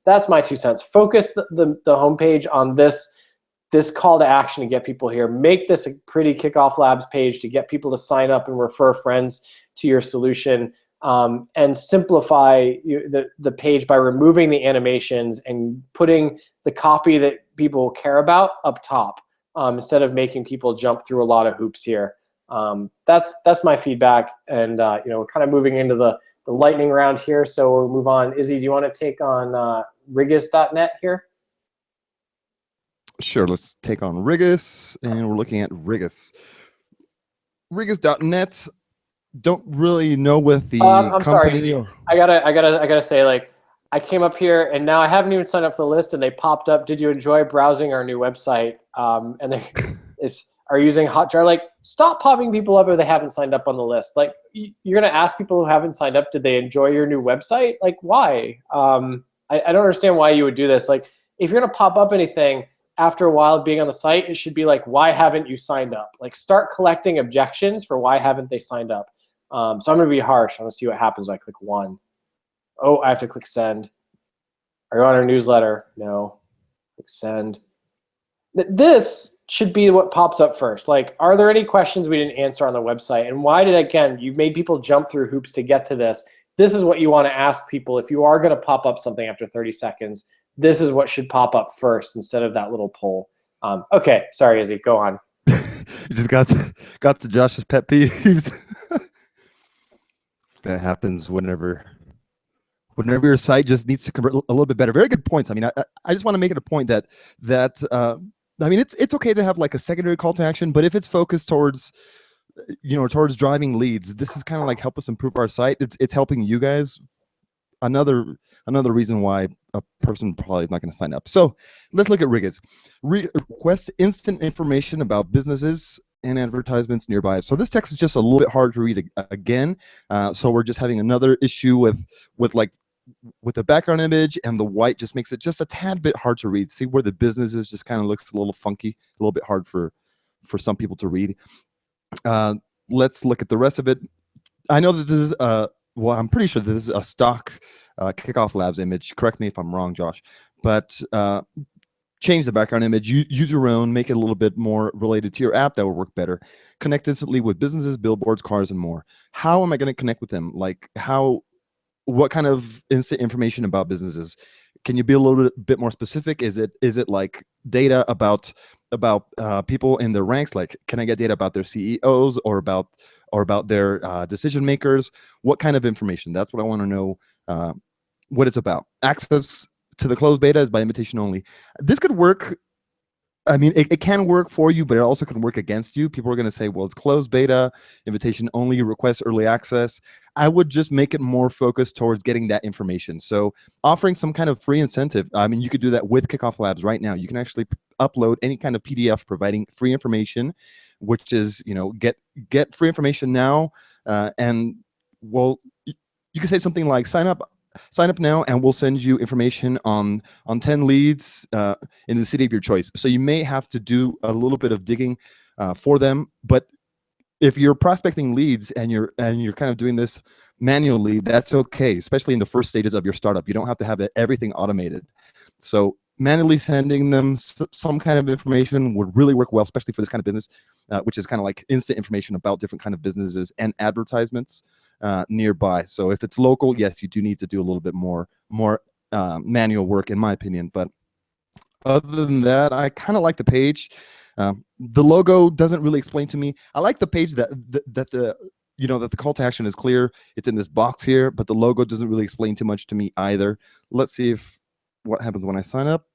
That's my 2 cents. Focus the homepage on this call to action to get people here. Make this a pretty KickoffLabs page to get people to sign up and refer friends to your solution. And simplify the page by removing the animations and putting the copy that people care about up top. instead of making people jump through a lot of hoops here. That's my feedback, and we're kind of moving into the lightning round here, so we'll move on. Izzy, do you want to take on Rigus.net here? Sure, let's take on Rigus, and we're looking at Rigus. Rigus.net. Don't really know with the I'm company. Sorry. I gotta say, like, I came up here and now I haven't even signed up for the list, and they popped up. Did you enjoy browsing our new website? And they are using Hotjar. Like, stop popping people up if they haven't signed up on the list. Like, you're gonna ask people who haven't signed up, did they enjoy your new website? Like, why? I don't understand why you would do this. Like, if you're gonna pop up anything after a while of being on the site, it should be like, why haven't you signed up? Like, start collecting objections for why haven't they signed up. So I'm going to be harsh. I'm going to see what happens when I click 1. Oh, I have to click send. Are you on our newsletter? No. Click send. This should be what pops up first. Like, are there any questions we didn't answer on the website? And why did, again, you've made people jump through hoops to get to this. This is what you want to ask people. If you are going to pop up something after 30 seconds, this is what should pop up first instead of that little poll. Okay, sorry, Izzy, go on. You just got to Josh's pet peeves. That happens whenever your site just needs to convert a little bit better. Very good points. I mean, I just want to make it a point that I mean, it's okay to have like a secondary call to action, but if it's focused towards towards driving leads, this is kind of like help us improve our site. It's helping you guys. Another reason why a person probably is not going to sign up. So let's look at Rigus. Request instant information about businesses and advertisements nearby. So this text is just a little bit hard to read again. So we're just having another issue with the background image, and the white just makes it just a tad bit hard to read. See where the business is just kind of looks a little funky, a little bit hard for some people to read. Let's look at the rest of it. I know that this is well, I'm pretty sure this is a stock KickoffLabs image. Correct me if I'm wrong, Josh. But change the background image, use your own, make it a little bit more related to your app. That will work better. Connect instantly with businesses, billboards, cars, and more. How am I going to connect with them? Like, what kind of instant information about businesses? Can you be a little bit more specific? Is it like data about people in their ranks? Like, can I get data about their CEOs or about their decision makers? What kind of information? That's what I want to know what it's about. Access to the closed beta is by invitation only. This could work. I mean, it can work for you, but it also can work against you. People are going to say, well, it's closed beta, invitation only, request early access. I would just make it more focused towards getting that information. So offering some kind of free incentive. I mean, you could do that with KickoffLabs right now. You can actually upload any kind of PDF providing free information, which is, get free information now. And well, you can say something like sign up now and we'll send you information on 10 leads in the city of your choice. So you may have to do a little bit of digging for them, but if you're prospecting leads and you're kind of doing this manually, that's okay, especially in the first stages of your startup. You don't have to have everything automated. So manually sending them some kind of information would really work well, especially for this kind of business, which is kind of like instant information about different kind of businesses and advertisements nearby. So if it's local, yes, you do need to do a little bit more manual work, in my opinion. But other than that, I kind of like the page. The logo doesn't really explain to me. I like the page that the call to action is clear. It's in this box here, but the logo doesn't really explain too much to me either. Let's see what happens when I sign up.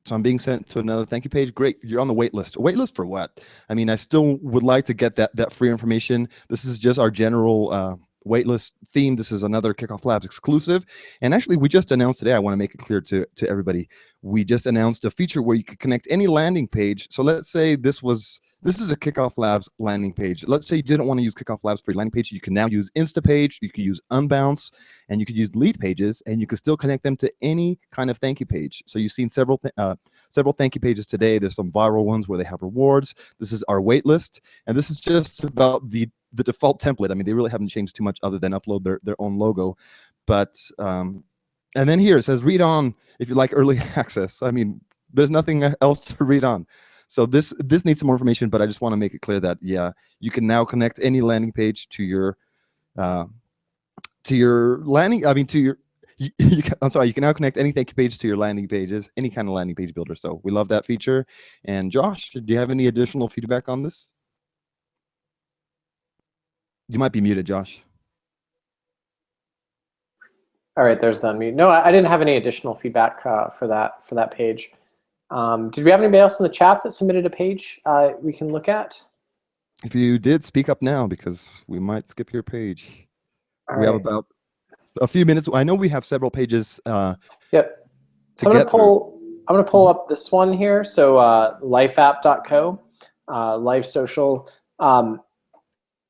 So I'm being sent to another thank you page. Great, you're on the wait list. Wait list for what? I mean, I still would like to get that free information. This is just our general waitlist theme. This is another KickoffLabs exclusive. And actually, we just announced today, I want to make it clear to everybody, we just announced a feature where you could connect any landing page. So let's say this is a KickoffLabs landing page. Let's say you didn't want to use KickoffLabs for your landing page. You can now use Instapage, you can use Unbounce, and you could use lead pages, and you can still connect them to any kind of thank you page. So you've seen several thank you pages today. There's some viral ones where they have rewards. This is our wait list, and this is just about the default template. I mean, they really haven't changed too much other than upload their own logo. But and then here it says read on if you like early access. I mean, there's nothing else to read on. So this needs some more information, but I just want to make it clear that, yeah, you can now connect any landing page to your landing. I mean, I'm sorry, you can now connect any thank you page to your landing pages, any kind of landing page builder. So we love that feature. And Josh, do you have any additional feedback on this? You might be muted, Josh. All right, there's the unmute. No, I didn't have any additional feedback for that page. Did we have anybody else in the chat that submitted a page we can look at? If you did, speak up now because we might skip your page. All we right. have about a few minutes. I know we have several pages. Yep. So I'm gonna pull up this one here. So lifeapp.co, Life Social.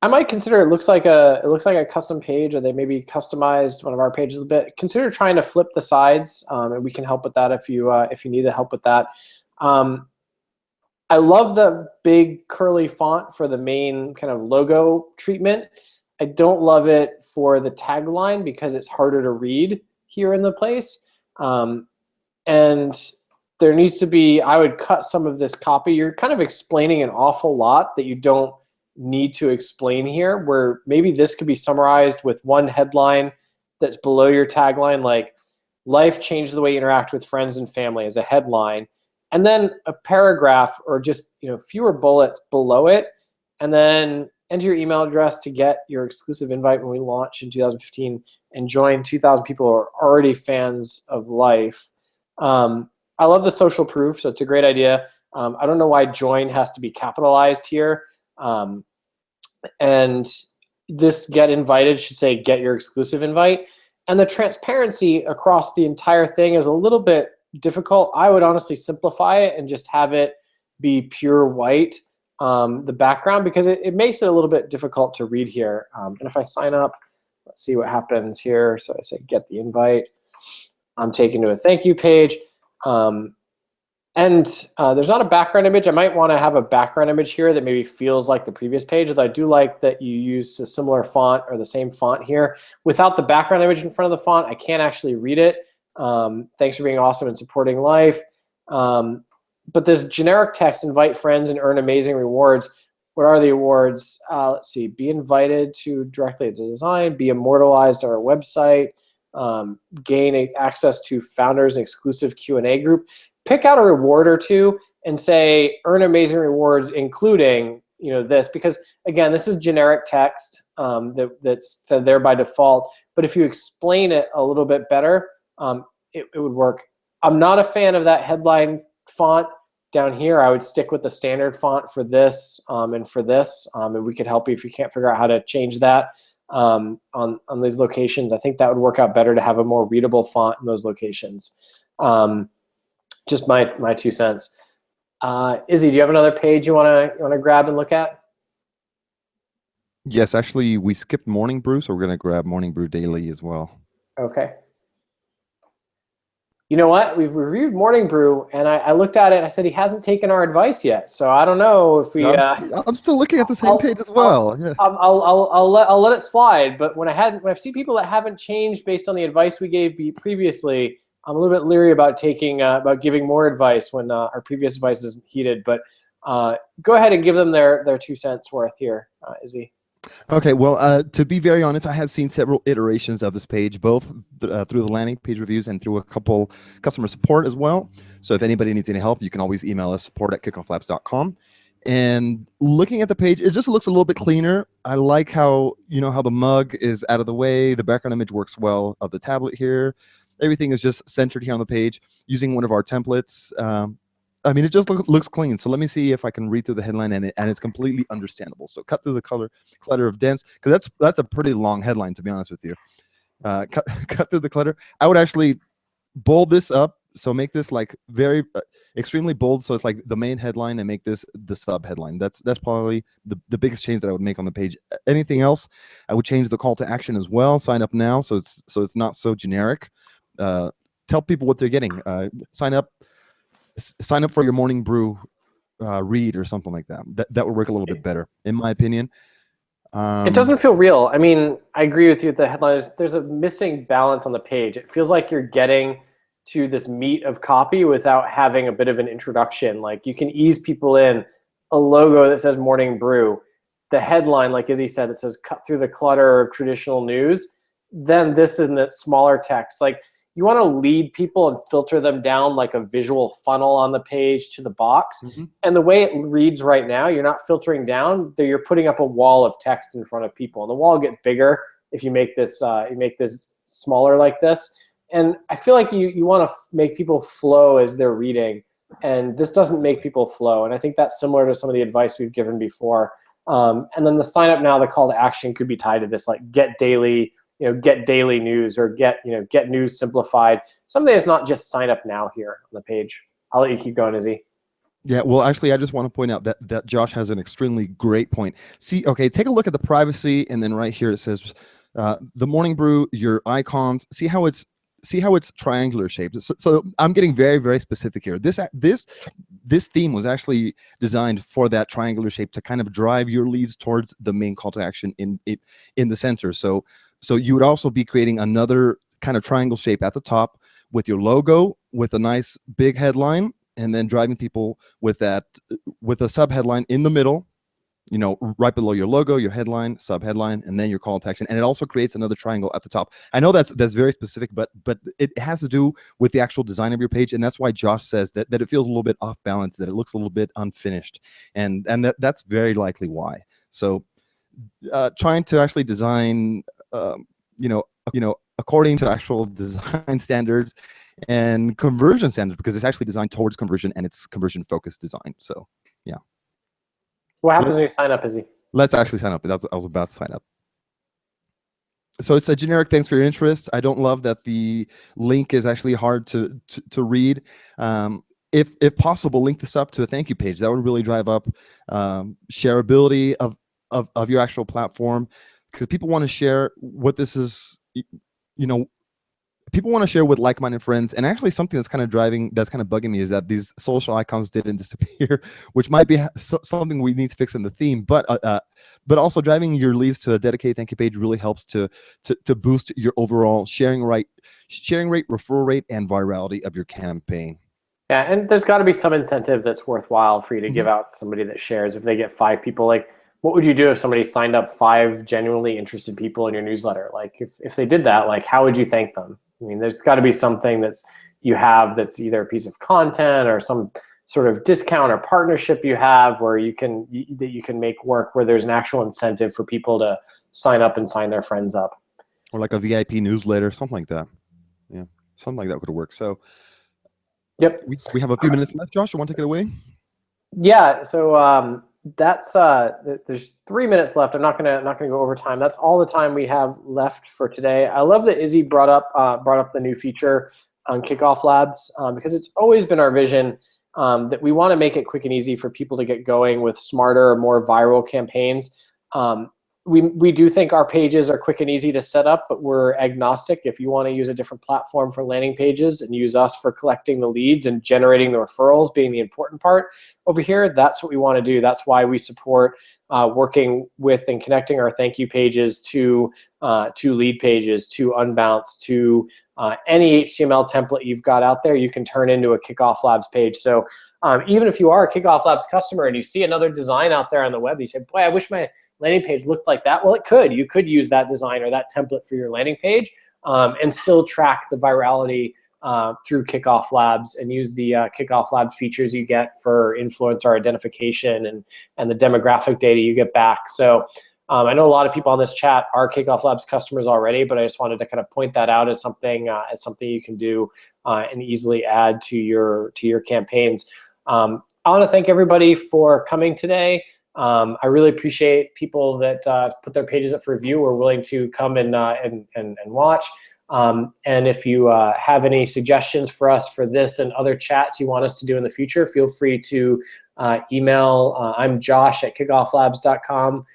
I might consider it looks like a custom page, or they maybe customized one of our pages a bit. Consider trying to flip the sides, and we can help with that if you need the help with that. I love the big curly font for the main kind of logo treatment. I don't love it for the tagline because it's harder to read here in the place. And there needs to be, I would cut some of this copy. You're kind of explaining an awful lot that you don't need to explain here, where maybe this could be summarized with one headline that's below your tagline, like life changed the way you interact with friends and family as a headline, and then a paragraph or just fewer bullets below it, and then enter your email address to get your exclusive invite when we launch in 2015 and join 2,000 people who are already fans of Life. I love the social proof, so it's a great idea. I don't know why join has to be capitalized here. And this get invited should say get your exclusive invite. And the transparency across the entire thing is a little bit difficult. I would honestly simplify it and just have it be pure white, the background, because it makes it a little bit difficult to read here. And if I sign up, let's see what happens here. So I say get the invite. I'm taken to a thank you page. And there's not a background image. I might want to have a background image here that maybe feels like the previous page, although I do like that you use a similar font or the same font here. Without the background image in front of the font, I can't actually read it. Thanks for being awesome and supporting Life. But this generic text, invite friends and earn amazing rewards. What are the awards? Let's see, be invited to directly to design, be immortalized on our website, gain access to founders and exclusive Q&A group. Pick out a reward or two and say earn amazing rewards, including this, because again, this is generic text that's there by default. But if you explain it a little bit better, it would work. I'm not a fan of that headline font down here. I would stick with the standard font for this and for this, and we could help you if you can't figure out how to change that on these locations. I think that would work out better to have a more readable font in those locations. Just my 2 cents. Izzy, do you have another page you wanna grab and look at? Yes, actually, we skipped Morning Brew, so we're gonna grab Morning Brew Daily as well. Okay. You know what? We've reviewed Morning Brew, and I looked at it and I said he hasn't taken our advice yet. So I don't know if we. I'm still looking at the same page as well. I'll let it slide. But when I've seen people that haven't changed based on the advice we gave previously, I'm a little bit leery about giving more advice when our previous advice isn't heeded. But go ahead and give them their 2 cents worth here, Izzy. Okay, well, to be very honest, I have seen several iterations of this page, both through the landing page reviews and through a couple customer support as well. So if anybody needs any help, you can always email us, support@kickofflabs.com. And looking at the page, it just looks a little bit cleaner. I like how how the mug is out of the way. The background image works well of the tablet here. Everything is just centered here on the page using one of our templates. I mean, it just looks clean. So let me see if I can read through the headline and it's completely understandable. So cut through the clutter of dense, because that's a pretty long headline, to be honest with you. Cut through the clutter. I would actually bold this up. So make this like very extremely bold. So it's like the main headline, and make this the sub headline. That's probably the biggest change that I would make on the page. Anything else, I would change the call to action as well. Sign up now. So it's not so generic. Tell people what they're getting. Sign up for your Morning Brew read or something like that. That would work a little bit better, in my opinion. It doesn't feel real. I mean, I agree with you with the headlines. There's a missing balance on the page. It feels like you're getting to this meat of copy without having a bit of an introduction. Like, you can ease people in a logo that says Morning Brew. The headline, like Izzy said, that says cut through the clutter of traditional news. then this in the smaller text. Like, you want to lead people and filter them down like a visual funnel on the page to the box. And the way it reads right now, you're not filtering down, you're putting up a wall of text in front of people. And the wall gets bigger if you make this smaller like this. And I feel like you want to make people flow as they're reading. And this doesn't make people flow. And I think that's similar to some of the advice we've given before. And then the sign up now, the call to action could be tied to this, like get daily news, or get news simplified. Something that's not just sign up now here on the page. I'll let you keep going, Izzy. Yeah, well, actually, I just want to point out that Josh has an extremely great point. See, okay, take a look at the privacy, and then right here it says the morning brew, your icons. See how it's triangular shaped. So I'm getting very, very specific here. This theme was actually designed for that triangular shape to kind of drive your leads towards the main call to action in the center. So you would also be creating another kind of triangle shape at the top with your logo, with a nice big headline, and then driving people with a sub headline in the middle, right below your logo, your headline, sub headline, and then your call to action. And it also creates another triangle at the top. I know that's very specific, but it has to do with the actual design of your page, and that's why Josh says that it feels a little bit off balance, that it looks a little bit unfinished, and that's very likely why. So trying to actually design according to actual design standards and conversion standards, because it's actually designed towards conversion and it's conversion focused design. So yeah. What happens when you sign up, Izzy? Let's actually sign up. I was about to sign up. So it's a generic thanks for your interest. I don't love that the link is actually hard to read. If possible, link this up to a thank you page. That would really drive up shareability of your actual platform, because people want to share what this is, people want to share with like-minded friends. And actually something that's kind of bugging me is that these social icons didn't disappear, which might be something we need to fix in the theme, but also driving your leads to a dedicated thank you page really helps to boost your overall sharing rate, referral rate, and virality of your campaign. Yeah, and there's got to be some incentive that's worthwhile for you to give out to somebody that shares. If they get 5 people, like, what would you do if somebody signed up 5 genuinely interested people in your newsletter? Like, if they did that, like, how would you thank them? I mean, there's got to be something that's either a piece of content or some sort of discount or partnership you have where you can make work, where there's an actual incentive for people to sign up and sign their friends up. Or like a VIP newsletter, something like that. Yeah, something like that could work. So yep. We have a few minutes left. Josh, you want to take it away? Yeah, so that's there's 3 minutes left. I'm not gonna go over time. That's all the time we have left for today. I love that Izzy brought up the new feature on Kickoff Labs, because it's always been our vision that we want to make it quick and easy for people to get going with smarter, more viral campaigns. We do think our pages are quick and easy to set up, but we're agnostic. If you want to use a different platform for landing pages and use us for collecting the leads and generating the referrals being the important part over here, that's what we want to do. That's why we support working with and connecting our thank you pages to lead pages, to Unbounce, to any HTML template you've got out there, you can turn into a Kickoff Labs page. So even if you are a Kickoff Labs customer and you see another design out there on the web, you say, boy, I wish my landing page looked like that. Well, it could. You could use that design or that template for your landing page and still track the virality through Kickoff Labs and use the Kickoff Labs features you get for influencer identification and the demographic data you get back. So I know a lot of people on this chat are Kickoff Labs customers already, but I just wanted to kind of point that out as something you can do and easily add to your campaigns. I want to thank everybody for coming today. I really appreciate people that put their pages up for review or willing to come and watch. And if you have any suggestions for us for this and other chats you want us to do in the future, feel free to email. I'm Josh at KickoffLabs.com.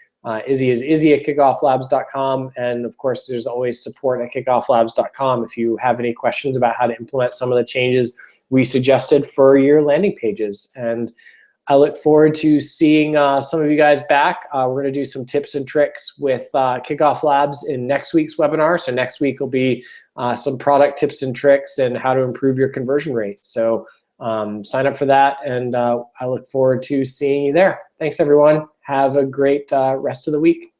Izzy is Izzy at KickoffLabs.com. And of course, there's always support at KickoffLabs.com if you have any questions about how to implement some of the changes we suggested for your landing pages. And I look forward to seeing some of you guys back. We're going to do some tips and tricks with Kickoff Labs in next week's webinar. So next week will be some product tips and tricks and how to improve your conversion rate. So sign up for that, and I look forward to seeing you there. Thanks, everyone. Have a great rest of the week.